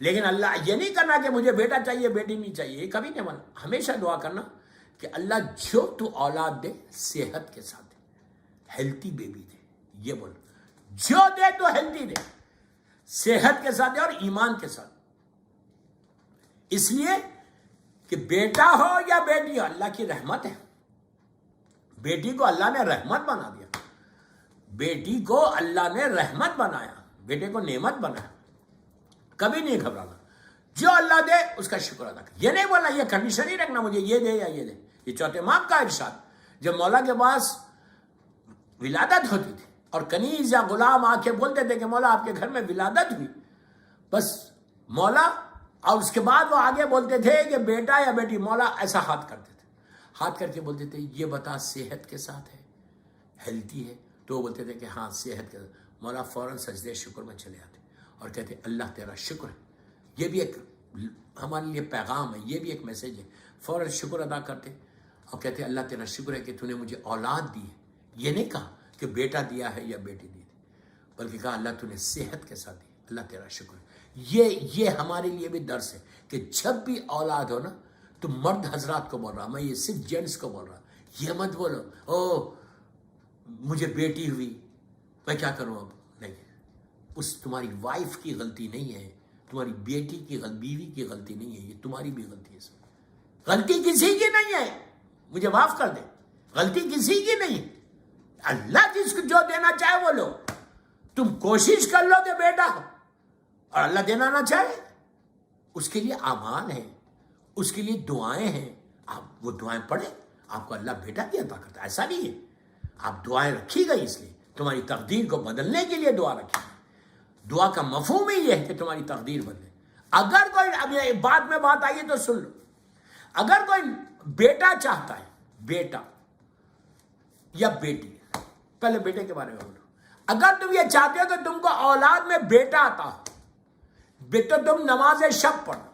لیکن اللہ یہ نہیں کرنا کہ مجھے بیٹا چاہیے بیٹی نہیں چاہیے، یہ کبھی نہیں بنا۔ ہمیشہ دعا کرنا کہ اللہ جو تو اولاد دے صحت کے ساتھ دے، ہیلتھی بیبی دے، یہ بول، جو دے تو ہیلتھی دے، صحت کے ساتھ دے اور ایمان کے ساتھ۔ اس لیے کہ بیٹا ہو یا بیٹی ہو، اللہ کی رحمت ہے۔ بیٹی کو اللہ نے رحمت بنا دیا، بیٹی کو اللہ نے رحمت بنایا، بیٹے کو نعمت بنایا۔ کبھی نہیں گھبرانا، جو اللہ دے اس کا شکر ادا کر۔ یہ نہیں بولا یہ کنڈیشن ہی رکھنا مجھے یہ دے یا یہ دے۔ یہ چوتھے امام کا ارشاد، جب مولا کے پاس ولادت ہوتی تھی اور کنیز یا غلام آ کے بولتے تھے کہ مولا آپ کے گھر میں ولادت ہوئی، بس مولا، اور اس کے بعد وہ آگے بولتے تھے کہ بیٹا یا بیٹی، مولا ایسا ہاتھ کرتے تھے، ہاتھ کر کے بولتے تھے یہ بتا صحت کے ساتھ ہے، ہیلتھی ہے؟ تو وہ بولتے تھے کہ ہاں صحت کے ساتھ۔ مولا فوراً سجدے شکر میں چلے آتے اور کہتے اللہ تیرا شکر ہے۔ یہ بھی ایک ہمارے لیے پیغام ہے، یہ بھی ایک میسیج ہے۔ فوراً شکر ادا کرتے اور کہتے اللہ تیرا شکر ہے کہ تو نے مجھے اولاد دی ہے۔ یہ نہیں کہا کہ بیٹا دیا ہے یا بیٹی دی ہے، بلکہ کہا اللہ تو نے صحت کے ساتھ دی، اللہ تیرا شکر ہے۔ یہ ہمارے لیے بھی درس ہے کہ جب بھی اولاد ہو نا، تو مرد حضرات کو بول رہا، میں یہ صرف جینٹس کو بول رہا، یہ مت بولو او مجھے بیٹی ہوئی میں کیا کروں اب، نہیں، اس تمہاری وائف کی غلطی نہیں ہے، تمہاری بیٹی کی بیوی کی غلطی نہیں ہے، یہ تمہاری بھی غلطی ہے۔ اس میں غلطی کسی کی نہیں ہے، مجھے معاف کر دے، غلطی کسی کی نہیں ہے۔ اللہ جس کو جو دینا چاہے وہ لو، تم کوشش کر لو کہ بیٹا ہو، اور اللہ دینا نہ چاہے، اس کے لیے اعمال ہیں، اس کے لیے دعائیں ہیں، آپ وہ دعائیں پڑھیں، آپ کو اللہ بیٹا بھی عطا کرتا ہے، ایسا نہیں ہے۔ آپ دعائیں رکھی گئی اس لیے تمہاری تقدیر کو بدلنے کے لیے دعا رکھی گئی۔ دعا کا مفہوم ہی یہ ہے کہ تمہاری تقدیر بدلے۔ اگر کوئی، اب یہ بعد میں بات آئی ہے تو سن لو، اگر کوئی بیٹا چاہتا ہے، بیٹا یا بیٹی، پہلے بیٹے کے بارے میں بولو، اگر تم یہ چاہتے ہو کہ تم کو اولاد میں بیٹا آتا ہو تو تم نماز شب پڑھو،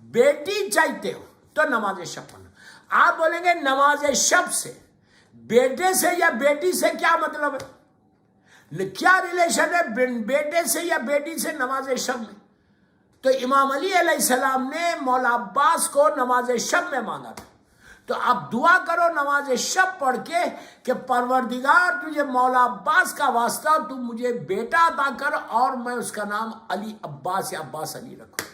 بیٹی چاہتے ہو تو نماز شب پڑھنا۔ آپ بولیں گے نماز شب سے بیٹے سے یا بیٹی سے کیا مطلب ہے، کیا ریلیشن ہے بیٹے سے یا بیٹی سے نماز شب میں؟ تو امام علی علیہ السلام نے مولا عباس کو نماز شب میں مانگا تھا، تو آپ دعا کرو نماز شب پڑھ کے کہ پروردگار تجھے مولا عباس کا واسطہ تو مجھے بیٹا عطا کر اور میں اس کا نام علی عباس یا عباس علی رکھوں،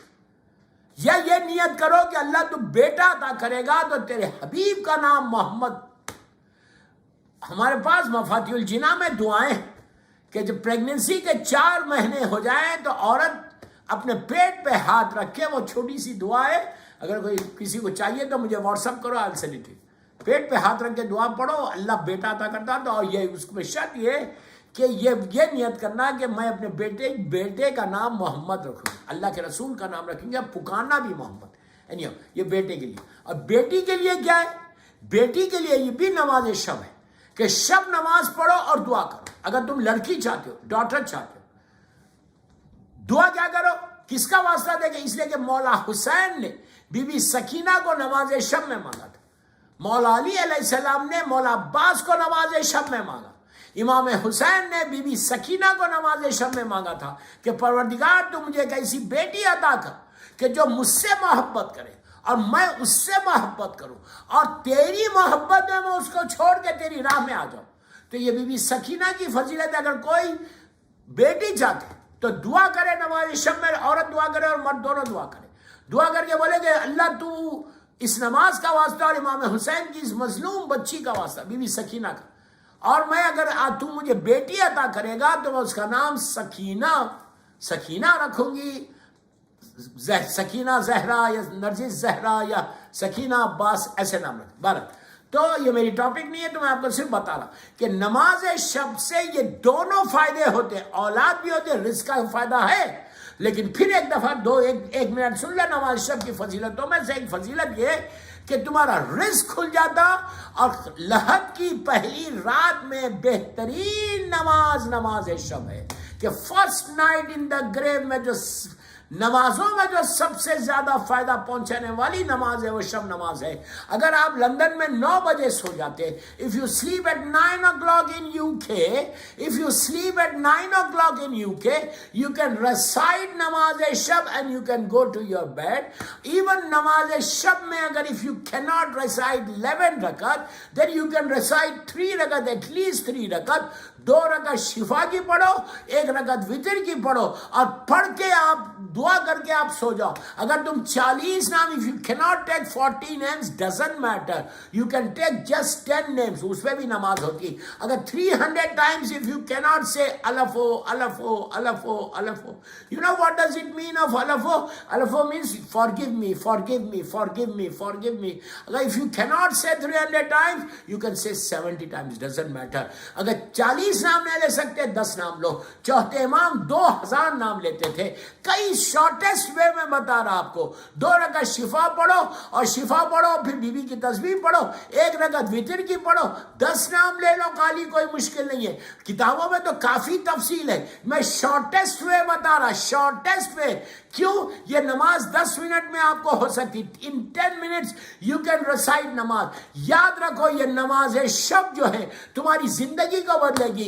یا یہ نیت کرو کہ اللہ تو بیٹا عطا کرے گا تو تیرے حبیب کا نام محمد۔ ہمارے پاس مفاتیح الجناح میں دعائیں کہ جب پریگننسی کے 4 مہینے ہو جائیں تو عورت اپنے پیٹ پہ ہاتھ رکھے، وہ چھوٹی سی دعا ہے، اگر کوئی کسی کو چاہیے تو مجھے واٹس اپ کرو، I'll send it to you۔ پیٹ پہ ہاتھ رکھ کے دعا پڑھو، اللہ بیٹا عطا کرتا۔ تو اور یہ اس میں شرط یہ کہ یہ نیت کرنا کہ میں اپنے بیٹے کا نام محمد رکھوں گا، اللہ کے رسول کا نام رکھیں گے، پکارنا بھی محمد، یہ بیٹے کے لیے۔ اور بیٹی کے لیے کیا ہے؟ بیٹی کے لیے یہ بھی نماز شب ہے کہ شب نماز پڑھو اور دعا کرو۔ اگر تم لڑکی چاہتے ہو، ڈاٹر چاہتے ہو، دعا کیا کرو، کس کا واسطہ دے گا؟ اس لیے کہ مولا حسین نے بی بی سکینہ کو نماز شب میں مانگا تھا، مولا علی علیہ السلام نے مولا عباس کو نماز شب میں مانگا، امام حسین نے بی بی سکینہ کو نماز شب میں مانگا تھا کہ پروردگار تو مجھے ایک ایسی بیٹی عطا کر کہ جو مجھ سے محبت کرے اور میں اس سے محبت کروں، اور تیری محبت میں اس کو چھوڑ کے تیری راہ میں آ جاؤں۔ تو یہ بی بی سکینہ کی فضیلت ہے۔ اگر کوئی بیٹی چاہتے تو دعا کرے نماز شب میں، عورت دعا کرے اور مرد دونوں دعا کرے، دعا کر کے بولے کہ اللہ تو اس نماز کا واسطہ اور امام حسین کی اس مظلوم بچی کا واسطہ، بی بی سکینہ کا، اور میں اگر تو مجھے بیٹی عطا کرے گا تو میں اس کا نام سکینہ رکھوں گی، سکینہ زہرا یا نرجس زہرا یا سکینہ عباس، ایسے نام رکھ۔ بہرحال تو یہ میری ٹاپک نہیں ہے، تو میں آپ کو صرف بتا رہا کہ نماز شب سے یہ دونوں فائدے ہوتے ہیں، اولاد بھی ہوتے ہیں، رزق کا فائدہ ہے، لیکن پھر ایک دفعہ ایک منٹ سن لے نماز شب کی فضیلتوں میں سے ایک فضیلت یہ کہ تمہارا رزق کھل جاتا، اور لحد کی پہلی رات میں بہترین نماز شب ہے کہ فرسٹ نائٹ ان دا گریو میں جو نمازوں میں جو سب سے زیادہ فائدہ پہنچانے والی نماز ہے وہ شب نماز ہے. اگر آپ لندن میں 9 بجے سو جاتے, if you sleep at 9 o'clock in UK, if you sleep at 9 o'clock in UK, you can recite namaz shab and you can go to your bed. Even namaz shab mein agar if you cannot recite 11 rakat, then you can recite 3 rakat, at least 3 rakat. 2 رکعت شفا کی پڑھو, 1 رکعت وتر کی پڑھو, اور پڑھ کے آپ دعا کر کے آپ سو جاؤ. اگر تم 40 نام, if you cannot take 40 names, doesn't matter, you can take just 10 names, اس پہ بھی نماز ہوتی. اگر 300 times if you cannot say alafo, alafo, alafo, alafo, you know what does it mean of alafo? Alafo means forgive me, forgive me, forgive me, forgive me. اگر if you cannot say 300 times, you can say 70 times, doesn't matter. اگر 40 نام نہیں لے سکتے, 10 نام لو. چوتھے امام 2000 نام لیتے تھے. کئی شارٹیسٹ وے میں بتا رہا آپ کو. 2 رکعت شفا پڑھو, اور شفا پڑھو پھر بی بی کی تسبیح پڑھو, 1 رکعت وتر کی پڑھو, 10 نام لے لو, خالی کوئی مشکل نہیں ہے. کتابوں میں تو کافی تفصیل ہے, میں شارٹیسٹ وے بتا رہا, شارٹیسٹ وے. کیوں؟ یہ نماز 10 منٹ میں آپ کو ہو سکتی. ان 10 minutes you can recite نماز. یاد رکھو یہ نماز شب جو ہے تمہاری زندگی کو بدلے گی.